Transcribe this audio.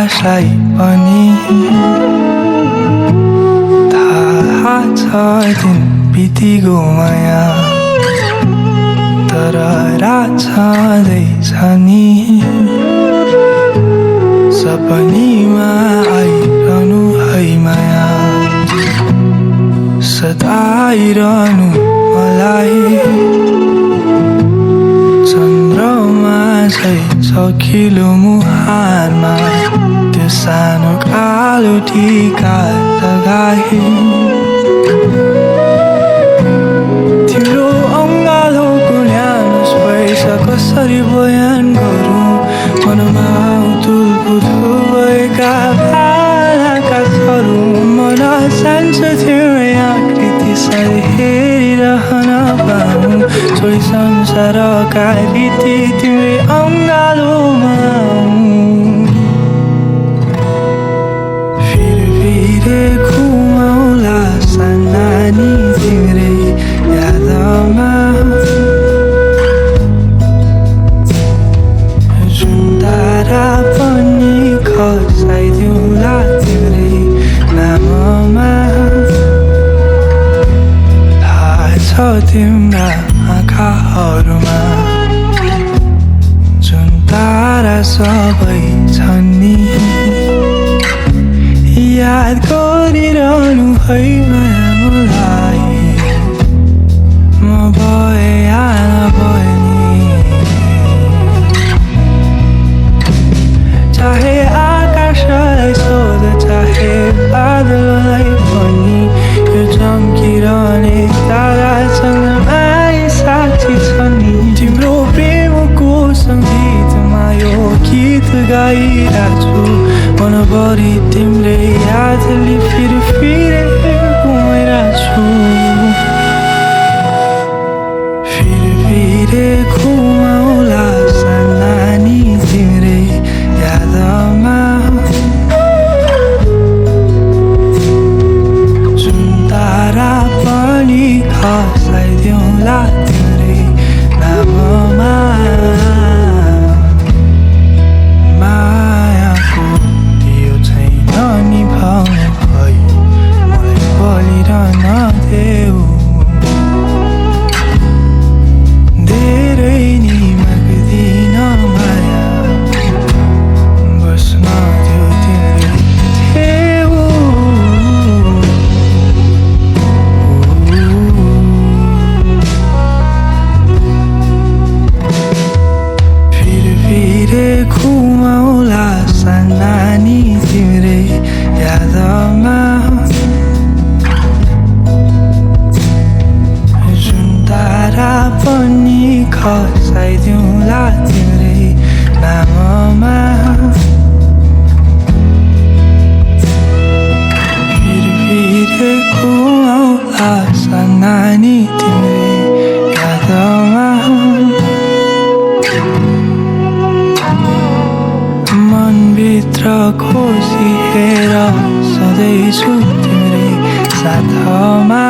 आकाशलाई पनि थाहा छ दिन बितिगो माया तर रात छँदैछ नि सपनीमा आइरहनु है माया सदा आइरहनु मलाई चन्द्रमा झै सखिलो मुहारमा त्यो सानो कालो टीका लगाए तिम्रो अङ्गालोको न्यानो स्पर्श कसरी बयान गरौँ मनमा उथुलपुथुल भएका भालाका छरू मन सान्छ तिम्रो आकृति सधैँ हेरिरहन पाऊँ छोडी संसारका रीति तिम्रै अङ्गालोमा फिरे घुमाउला सानानी तिम्रै यादमा जुन तारा पनि खसाइदिउँला तिम्रै नाममा थाहा छ तिम्रा आँखाहरूमा जुन तारा सबै छन् नि याद गरिरहनु है माया मलाई म भए या नभए नि चाहे आकाशलाई सोध चाहे बादललाई पनि यो चम्किरहने तारासँग माया साक्षी छ नि तिम्रो प्रेमको सङ्गीतमा यो गीत गाइरहेको छु मनभरि तिम्रै यादले फिरे घुमाइरहेको छु फिरे घुमाउला सानानी तिम्रै यादमा जुन तारा पनि खसाइदिउँला तिम्रै नाममा मायाको दियो छैन निभाउनु है मलाई बलिरहन देऊ धेरै नि माग्दिन माया बस्न दियो तिम्रै फिरे घुमाउला सानानी तिम्रै यादमा जुन तारा पनि खसाइदिउँला तिम्रै नाममा फिरे घुमाउला सानानी तिम्रै यादमा मनभित्र खोसी हेर सधैँ छु तिम्रै साथमा